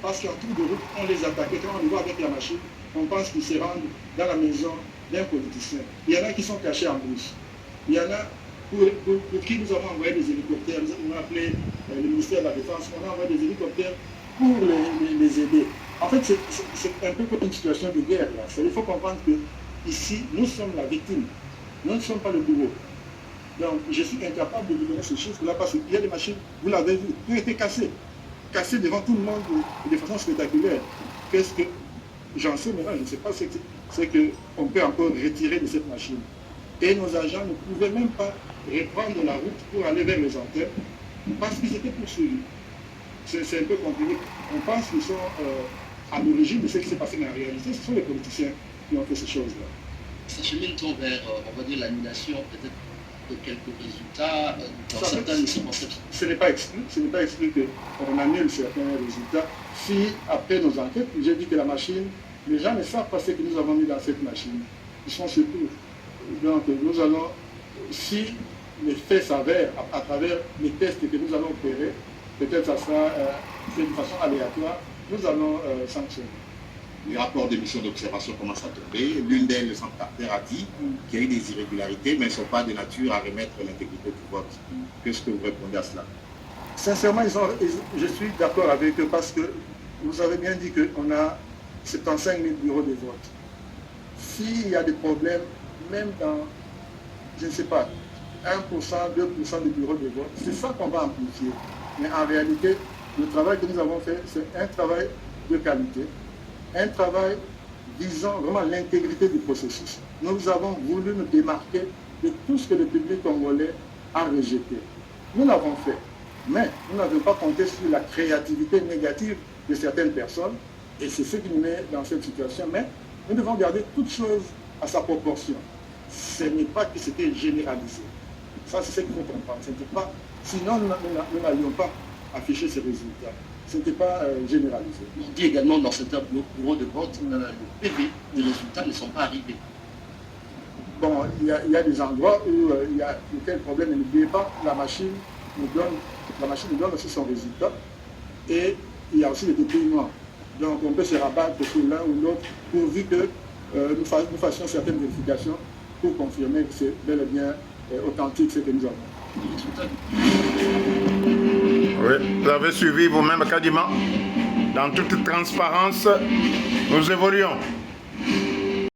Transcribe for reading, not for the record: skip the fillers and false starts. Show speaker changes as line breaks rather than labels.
parce qu'en tour de route, on les attaquait. Quand on les voit avec la machine, on pense qu'ils se rendent dans la maison d'un politicien. Il y en a qui sont cachés en brousse. Il y en a pour qui nous avons envoyé des hélicoptères. On a appelé le ministère de la Défense, on a envoyé des hélicoptères pour les aider. En fait, c'est un peu comme une situation de guerre. Là. Il faut comprendre que ici, nous sommes la victime. Nous ne sommes pas le bourreau. Donc, je suis incapable de vous donner ce chiffre-là parce qu'il y a des machines, vous l'avez vu, qui ont été cassées. Cassées devant tout le monde de façon spectaculaire. Qu'est-ce que j'en sais maintenant, je ne sais pas ce qu'on peut encore retirer de cette machine. Et nos agents ne pouvaient même pas reprendre la route pour aller vers les antennes parce qu'ils étaient poursuivis. C'est un peu compliqué. On pense qu'ils sont à l'origine de ce qui s'est passé, mais en réalité, ce sont les politiciens qui ont fait ces choses-là.
Ça chemine-t-on vers, on va dire, l'annulation peut-être de quelques résultats dans certaines circonstances?
Ce n'est pas exclu qu'on annule certains résultats. Si, après nos enquêtes, j'ai dit que la machine, les gens ne savent pas ce que nous avons mis dans cette machine. Ils sont surpris. Donc, nous allons, si les faits s'avèrent à travers les tests que nous allons opérer, peut-être ça sera fait de façon aléatoire, nous allons sanctionner.
Les rapports de mission d'observation commencent à tomber. L'une d'elles, le centre Carter, a dit qu'il y a eu des irrégularités, mais elles ne sont pas de nature à remettre l'intégrité du vote. Qu'est-ce que vous répondez à cela?
Sincèrement, je suis d'accord avec eux parce que vous avez bien dit qu'on a 75 000 bureaux de vote. S'il y a des problèmes, même dans, je ne sais pas, 1%, 2% des bureaux de vote, c'est ça qu'on va amplifier. Mais en réalité, le travail que nous avons fait, c'est un travail de qualité, un travail visant vraiment l'intégrité du processus. Nous avons voulu nous démarquer de tout ce que le public congolais a rejeté. Nous l'avons fait, mais nous n'avons pas compté sur la créativité négative de certaines personnes, et c'est ce qui nous met dans cette situation. Mais nous devons garder toute chose à sa proportion. Ce n'est pas que c'était généralisé. Ça, c'est ce qu'il faut comprendre. Pas, sinon, nous n'allions pas afficher ces résultats. Ce n'était pas généralisé.
On dit également dans certains bureaux de vote, le PV des résultats ne sont pas arrivés.
Bon, il y a des endroits où il y a aucun problème. Et n'oubliez pas, la machine nous donne aussi son résultat. Et il y a aussi les dépouillements. Donc on peut se rabattre sur l'un ou l'autre pourvu que nous fassions certaines vérifications pour confirmer que c'est bel et bien authentique ce que nous avons.
Oui, vous avez suivi vous-même quasiment. Dans toute transparence, nous évoluons.